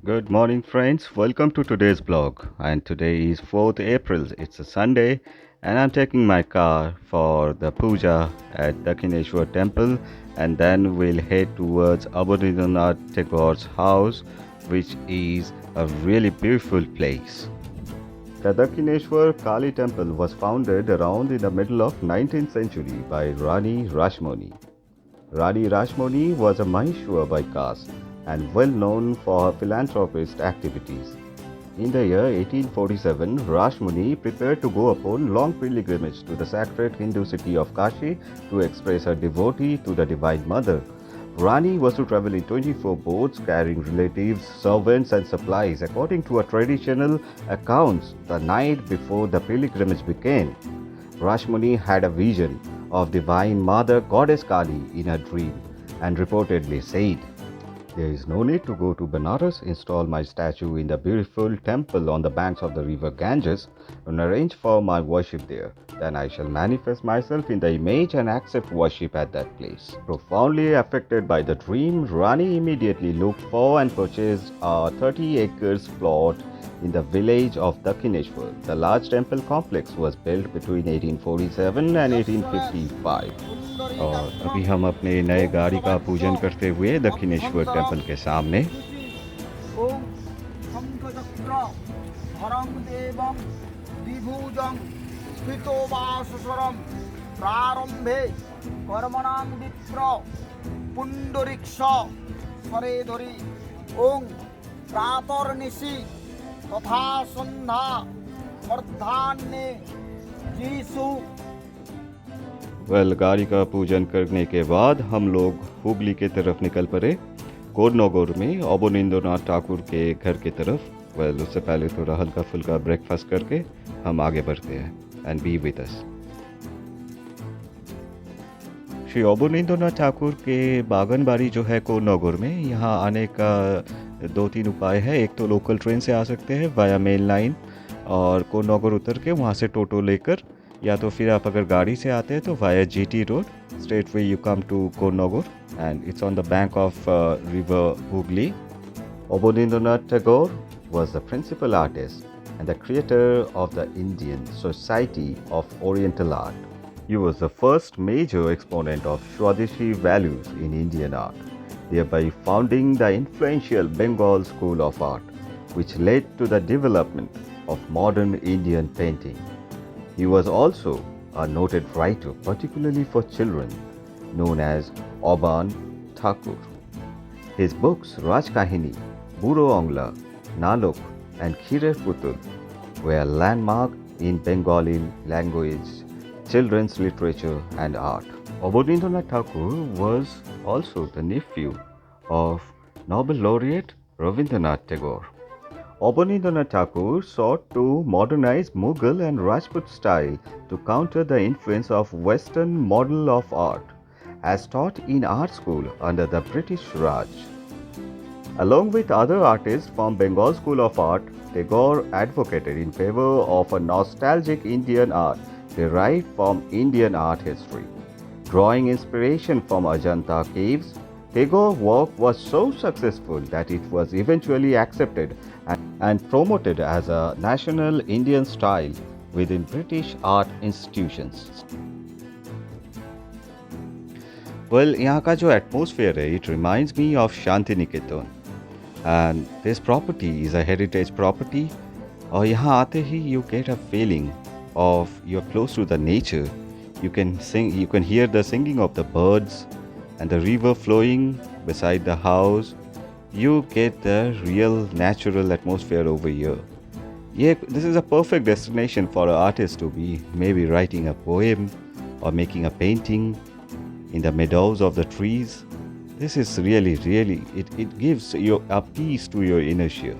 Good morning, friends. Welcome to today's blog. And today is 4th April. It's a Sunday, and I'm taking my car for the puja at Dakshineshwar temple, and then we'll head towards Abhinavanath Tagore's house, which is a really beautiful place. The Dakshineshwar Kali temple was founded around in the middle of 19th century by Rani Rashmoni. Rani Rashmoni was a Mahishwar by caste and well known for her philanthropist activities. In the year 1847, Rashmuni prepared to go upon long pilgrimage to the sacred Hindu city of Kashi to express her devotee to the Divine Mother. Rani was to travel in 24 boats carrying relatives, servants, and supplies according to a traditional accounts the night before the pilgrimage began. Rashmuni had a vision of Divine Mother Goddess Kali in her dream and reportedly said, "There is no need to go to Benares, install my statue in the beautiful temple on the banks of the river Ganges, and arrange for my worship there. Then I shall manifest myself in the image and accept worship at that place." Profoundly affected by the dream, Rani immediately looked for and purchased a 30 acres plot in the village of Dakshineshwar. The large temple complex was built between 1847 and 1855. और अभी हम अपने नए गाड़ी का पूजन करते हुए दक्षिणेश्वर टेम्पल के सामने ओम शंखचक्र धरं देवं विभुजं स्फीतोवाससरं प्रारंभे कर्मणां विप्र पुंडरीक्ष सरेधरी ओं प्रातर्निशि तथा सन्धा अर्धान्ये जीसु। वेल गाड़ी का पूजन करने के बाद हम लोग हुगली के तरफ निकल पड़े कोरनोगोर में अबोनिंद्रनाथ ठाकुर के घर की तरफ। वेल उससे पहले थोड़ा हल्का फुल्का ब्रेकफास्ट करके हम आगे बढ़ते हैं and be with us. Shri Abanindranath Thakur के बागनबाड़ी जो है कोरनोगोर में, यहाँ आने का दो तीन उपाय है। एक तो लोकल ट्रेन से आ सकते हैं वाया मेन लाइन और कोरनोगोर उतर के वहाँ से टोटो लेकर, या तो फिर आप अगर गाड़ी से आते हैं तो via GT road straight way you come to Konnagar and it's on the bank of river Hooghly. Abhinavanath Tagore was the principal artist and the creator of the Indian Society of Oriental Art. He was the first major exponent of Swadeshi values in Indian art, thereby founding the influential Bengal School of Art, which led to the development of modern Indian painting. He was also a noted writer, particularly for children, known as Oban Thakur. His books Rajkahini, Buro Ongla, Nalok, and Khirer Putul were a landmark in Bengali language, children's literature, and art. Abhinavanath Thakur was also the nephew of Nobel laureate Rabindranath Tagore. Abhinavanath Thakur sought to modernize Mughal and Rajput style to counter the influence of Western model of art, as taught in art school under the British Raj. Along with other artists from Bengal School of Art, Tagore advocated in favor of a nostalgic Indian art derived from Indian art history. Drawing inspiration from Ajanta caves, Tagore's work was so successful that it was eventually accepted and promoted as a national Indian style within British art institutions. Well, यहाँ का जो atmosphere है, it reminds me of Shantiniketan. And this property is a heritage property. और यहाँ आते ही you get a feeling of you're close to the nature. You can sing, you can hear the singing of the birds and the river flowing beside the house. You get the real natural atmosphere over here. Yeah, this is a perfect destination for an artist to be maybe writing a poem or making a painting in the meadows of the trees. This is really, it gives you a peace to your inertia.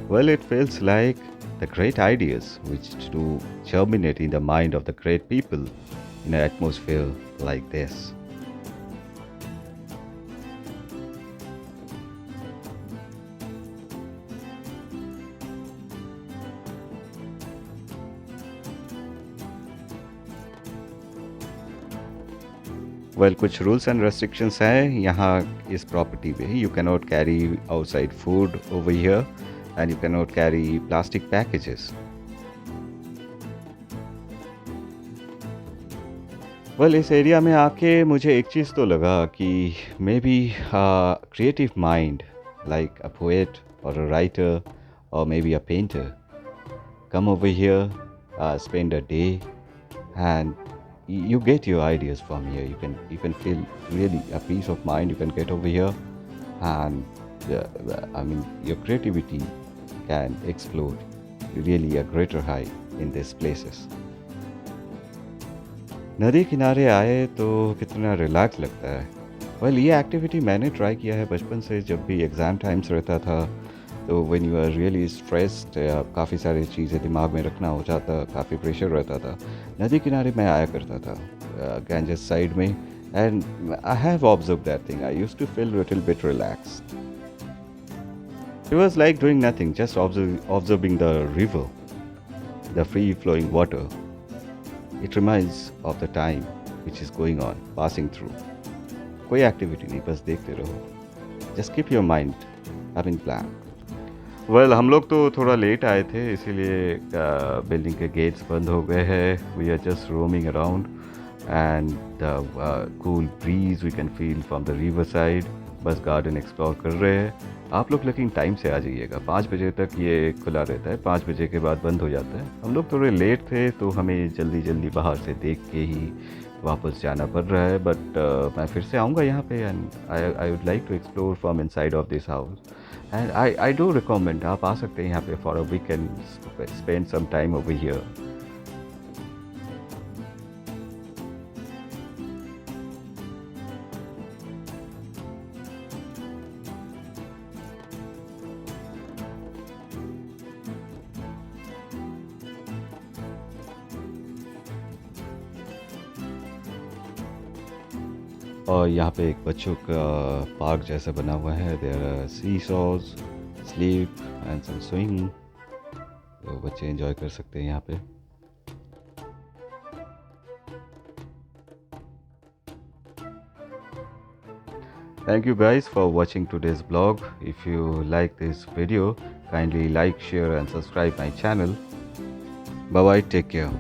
Well, it feels like the great ideas which do germinate in the mind of the great people in an atmosphere like this. Well कुछ rules and restrictions हैं यहाँ इस property पे। You can not carry outside food over here and you can not carry plastic packages. Well इस area में आके मुझे एक चीज़ तो लगा कि may be creative mind like a poet और अ राइटर और may be a painter come over here, spend a day, and you get your ideas from here. You can feel really a peace of mind. You can get over here, and I mean your creativity can explode really a greater height in these places. नदी किनारे आए तो कितना relax लगता है। Well ये activity मैंने try किया है बचपन से, जब भी एग्ज़ाम टाइम्स रहता था तो when you are really stressed या काफ़ी सारी चीज़ें दिमाग में रखना हो जाता, काफ़ी प्रेशर रहता था, नदी किनारे मैं आया करता था गैंजेस साइड में, and I have observe that thing. I used to feel little bit relaxed. It was like doing nothing, just observing the river, the free flowing water. It reminds of the time which is going on, passing through. कोई activity नहीं, बस देखते रहो। Just keep your mind having plan. Well हम लोग तो थोड़ा late आए थे, इसीलिए बिल्डिंग के गेट्स बंद हो गए हैं। We are just roaming around and the cool breeze we can feel from the river side. बस गार्डन एक्सप्लोर कर रहे हैं। आप लोग लेकिन टाइम से आ जाइएगा, 5 बजे तक ये खुला रहता है, 5 बजे के बाद बंद हो जाता है। हम लोग थोड़े लेट थे तो हमें जल्दी जल्दी बाहर से देख के ही वापस जाना पड़ रहा है, बट मैं फिर से आऊँगा यहाँ पे and I would like to explore from inside of this house. And I do recommend आप आ सकते हैं यहाँ पे for a weekend, spend some time over here. और यहाँ पे एक बच्चों का पार्क जैसा बना हुआ है। There are seesaws, slip and some swing, तो बच्चे एंजॉय कर सकते हैं यहाँ पे। Thank you guys for watching today's vlog. If you like this video, kindly like, share and subscribe my channel. Bye bye, take care.